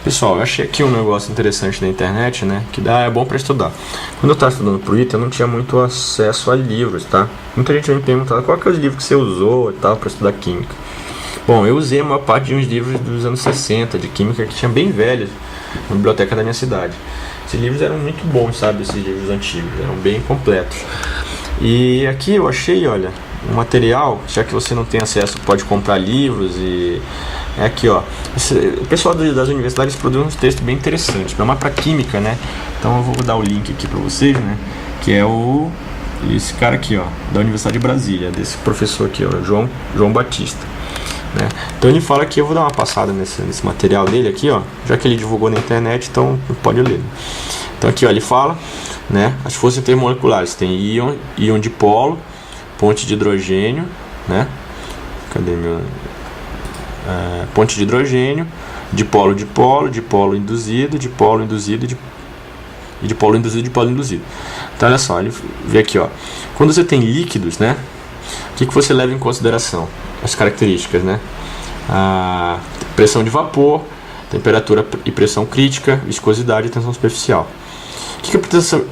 Pessoal, eu achei aqui um negócio interessante na internet, né? Que é bom para estudar. Quando eu estava estudando pro ITA, eu não tinha muito acesso a livros, tá? Muita gente me perguntava qual que é os livros que você usou e tal para estudar química. Bom, eu usei uma parte de uns livros dos anos 60 de química que tinha bem velhos na biblioteca da minha cidade. Esses livros eram muito bons, sabe? Esses livros antigos, eram bem completos. E aqui eu achei, olha, um material, já que você não tem acesso, pode comprar livros e... É aqui, ó. O pessoal das universidades produz uns textos bem interessantes, mais para química, né? Então eu vou dar o link aqui para vocês, né? Que é esse cara aqui, ó, da Universidade de Brasília, desse professor aqui, ó, João Batista, né? Então ele fala aqui, eu vou dar uma passada nesse material dele aqui, ó, já que ele divulgou na internet, então pode ler. Então aqui, ó, ele fala, né? As forças intermoleculares tem íon dipolo, ponte de hidrogênio, né? Cadê meu... ponte de hidrogênio, dipolo induzido, dipolo induzido e dipolo induzido. Então olha só, ele vê aqui, ó. Quando você tem líquidos, né? O que você leva em consideração? As características, né? A pressão de vapor, temperatura e pressão crítica, viscosidade e tensão superficial. O que é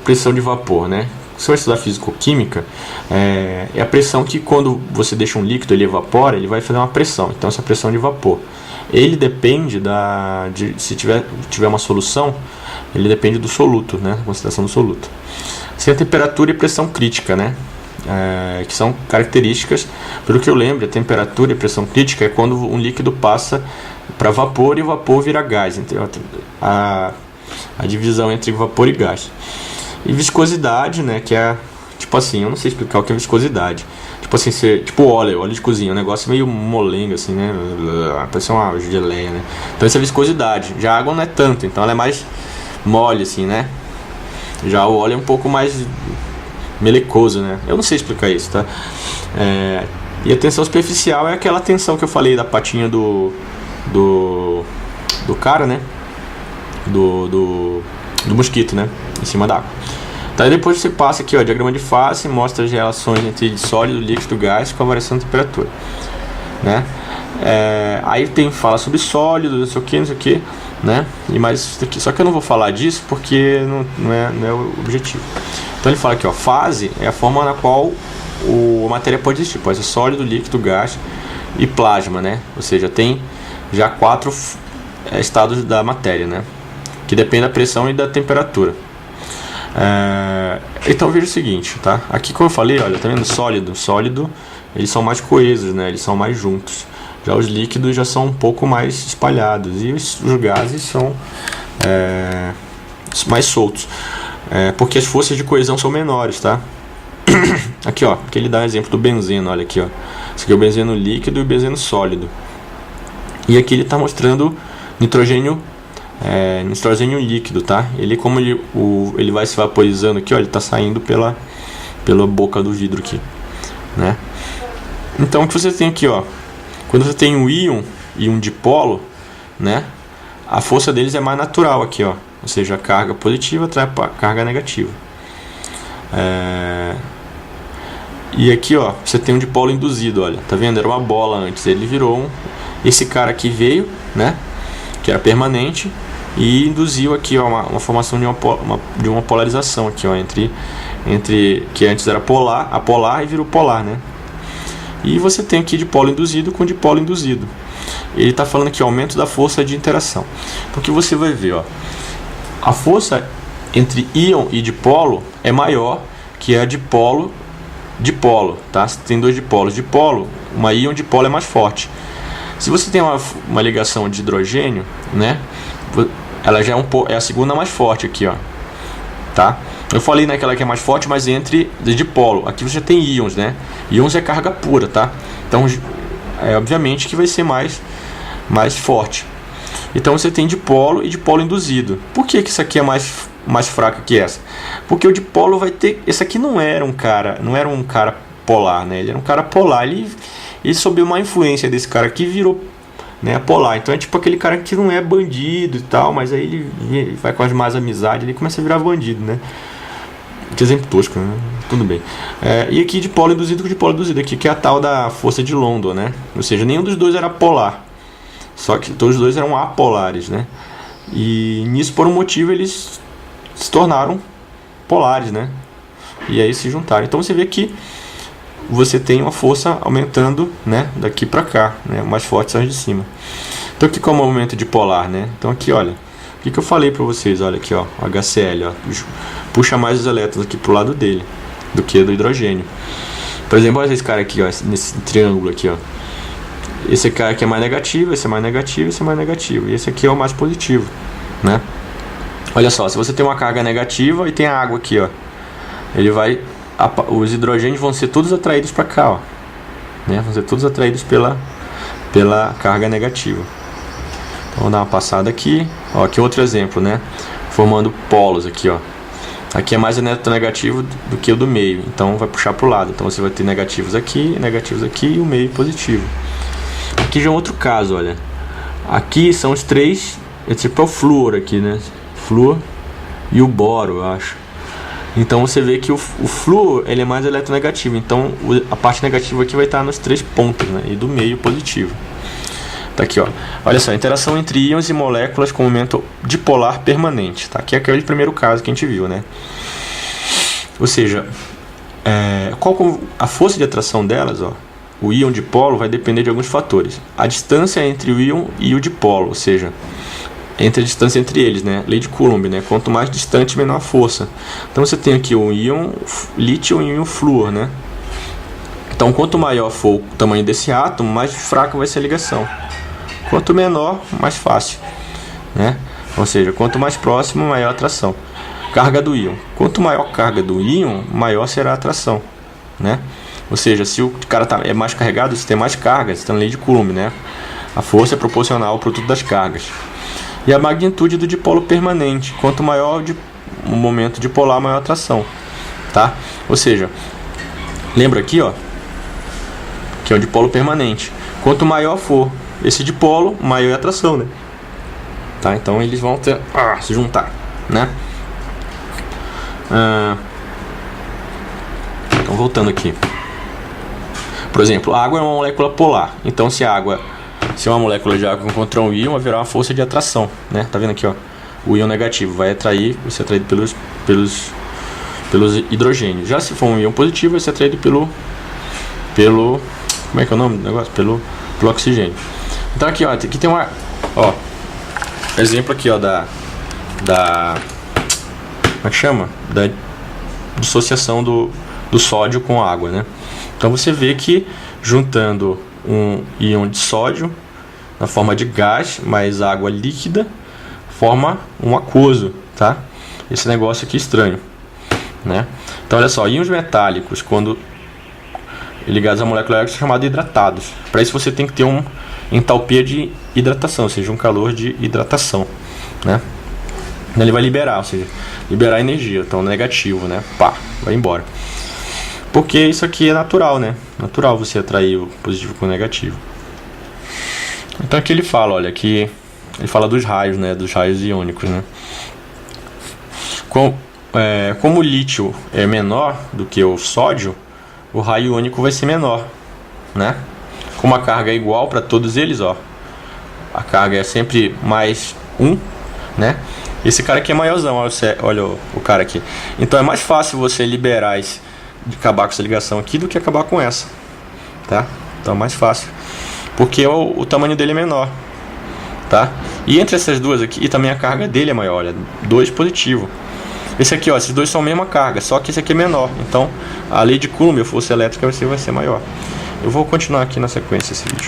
pressão de vapor, né? Você vai estudar físico-química, é a pressão que quando você deixa um líquido, ele evapora, ele vai fazer uma pressão. Então essa pressão de vapor. Ele depende se tiver uma solução, ele depende do soluto, né? Concentração do soluto. Tem a temperatura e pressão crítica, né? Que são características, pelo que eu lembro, a temperatura e pressão crítica é quando um líquido passa para vapor e o vapor vira gás. A divisão entre vapor e gás. E viscosidade, né, que é, tipo assim, eu não sei explicar o que é viscosidade. Tipo assim, tipo óleo de cozinha, um negócio meio molenga, assim, né, parece uma geleia, né. Então isso é viscosidade. Já a água não é tanto, então ela é mais mole, assim, né. Já o óleo é um pouco mais melecoso, né. Eu não sei explicar isso, tá. E a tensão superficial é aquela tensão que eu falei da patinha do cara, né, do mosquito, né, em cima da água. Então depois você passa aqui, ó, diagrama de fase, mostra as relações entre sólido, líquido, gás com a variação de temperatura, né? Aí fala sobre sólido, não sei o que, né? E mais isso aqui. Só que eu não vou falar disso porque não é o objetivo. Então ele fala aqui, ó, fase é a forma na qual a matéria pode existir, pode ser sólido, líquido, gás e plasma, né? Ou seja, tem já 4 estados da matéria, né? Que depende da pressão e da temperatura. Então veja o seguinte, tá? Aqui, como eu falei, olha, tá vendo? Sólido, eles são mais coesos, né? Eles são mais juntos. Já os líquidos já são um pouco mais espalhados e os gases são mais soltos, porque as forças de coesão são menores, tá? Aqui, ó, que ele dá exemplo do benzeno, olha aqui, ó. Esse aqui é o benzeno líquido e o benzeno sólido. E aqui ele está mostrando nitrogênio líquido, tá? Como ele vai se vaporizando aqui, ó, ele está saindo pela boca do vidro aqui, né? Então o que você tem aqui, ó, quando você tem um íon e um dipolo, né, a força deles é mais natural aqui, ó, ou seja, a carga positiva atrai a carga negativa. E aqui, ó, você tem um dipolo induzido, olha, tá vendo? Era uma bola antes, ele virou esse cara aqui veio, né, que era permanente, e induziu aqui, ó, uma formação de uma polarização aqui, ó, entre que antes era apolar e virou polar, né? E você tem aqui dipolo induzido com dipolo induzido. Ele está falando aqui aumento da força de interação. Então o que você vai ver, ó, a força entre íon e dipolo é maior que a dipolo, tá? Tem dois dipolos, uma íon dipolo é mais forte. Se você tem uma ligação de hidrogênio, né, ela já é a segunda mais forte aqui, ó, tá? Eu falei naquela que é mais forte, mas entre dipolo. Aqui você já tem íons, né? Íons é carga pura, tá? Então, obviamente que vai ser mais forte. Então você tem dipolo e dipolo induzido. Por que isso aqui é mais fraco que essa? Porque o dipolo vai ter... Esse aqui não era um cara polar, né? Ele era um cara polar. Ele sob uma influência desse cara aqui virou, né, polar. Então é tipo aquele cara que não é bandido e tal, mas aí ele vai com as más amizades, ele começa a virar bandido, né? Que exemplo tosco, né? Tudo bem. E aqui dipolo induzido com dipolo induzido aqui, que é a tal da força de London, né? Ou seja, nenhum dos dois era polar. Só que todos os dois eram apolares, né? E nisso, por um motivo, eles se tornaram polares, né? E aí se juntaram. Então você vê que você tem uma força aumentando, né, daqui para cá, né? Mais forte são as de cima. Então aqui, como é o movimento dipolar, né? Então aqui, olha, o que eu falei para vocês, olha aqui, ó, HCl, ó, puxa mais os elétrons aqui pro lado dele do que do hidrogênio. Por exemplo, olha esse cara aqui, ó, nesse triângulo aqui, ó. Esse cara aqui é mais negativo, esse é mais negativo, esse é mais negativo. E esse aqui é o mais positivo, né? Olha só, se você tem uma carga negativa e tem a água aqui, ó, ele vai, os hidrogênios vão ser todos atraídos para cá, ó, né? Vão ser todos atraídos pela carga negativa. Então, vamos dar uma passada aqui, ó, aqui outro exemplo, né? Formando polos aqui, ó. Aqui é mais negativo do que o do meio, então vai puxar para o lado. Então você vai ter negativos aqui e o meio positivo. Aqui já é um outro caso, olha. Aqui são os três, esse é o flúor aqui, né? Flúor e o boro, eu acho. Então você vê que o flúor, ele é mais eletronegativo. Então a parte negativa aqui vai estar nos três pontos, né? E do meio positivo. Tá aqui, ó. Olha só, interação entre íons e moléculas com movimento dipolar permanente. Tá? Aqui é aquele primeiro caso que a gente viu, né? Ou seja, qual a força de atração delas, ó? O íon dipolo vai depender de alguns fatores. A distância entre o íon e o dipolo, ou seja, entre a distância entre eles, né? Lei de Coulomb, né? Quanto mais distante, menor a força. Então você tem aqui o íon lítio e o íon flúor, né? Então quanto maior for o tamanho desse átomo, mais fraca vai ser a ligação. Quanto menor, mais fácil, né? Ou seja, quanto mais próximo, maior a atração. Carga do íon. Quanto maior a carga do íon, maior será a atração, né? Ou seja, se o cara é mais carregado, você tem mais cargas, está na lei de Coulomb, né? A força é proporcional ao produto das cargas. E a magnitude do dipolo permanente. Quanto maior o momento dipolar, maior a atração, tá? Ou seja, lembra aqui, ó, que é o dipolo permanente. Quanto maior for esse dipolo, maior é a atração, né? Tá? Então eles vão se juntar, né? Então voltando aqui. Por exemplo, a água é uma molécula polar. Então se é uma molécula de água encontrar um íon, haverá uma força de atração, né? Tá vendo aqui, ó? O íon negativo vai ser atraído pelos hidrogênios. Já se for um íon positivo, vai ser atraído pelo como é que é o nome do negócio? Pelo oxigênio. Então aqui, ó, aqui tem exemplo aqui, ó, da como é que chama? Da dissociação do sódio com a água, né? Então você vê que juntando um íon de sódio na forma de gás mais água líquida forma um aquoso, tá? Esse negócio aqui estranho, né? Então olha só, íons metálicos quando ligados à molécula elétrica são chamados hidratados. Para isso você tem que ter uma entalpia de hidratação, ou seja, um calor de hidratação, né? Ele vai liberar, ou seja, liberar energia, então negativo, né? Pá, vai embora. Porque isso aqui é natural, né? Natural você atrair o positivo com o negativo. Então aqui ele fala, olha, aqui ele fala dos raios, né? Dos raios iônicos, né? Como o lítio é menor do que o sódio, o raio iônico vai ser menor, né? Como a carga é igual para todos eles, ó, a carga é sempre mais 1, né? Esse cara aqui é maiorzão, olha o cara aqui. Então é mais fácil você liberar acabar com essa ligação aqui do que acabar com essa, tá? Então é mais fácil, porque o tamanho dele é menor, tá? E entre essas duas aqui, e também a carga dele é maior, olha, 2 positivo. Esse aqui, ó, esses dois são a mesma carga, só que esse aqui é menor. Então a lei de Coulomb, a força elétrica vai ser maior. Eu vou continuar aqui na sequência esse vídeo.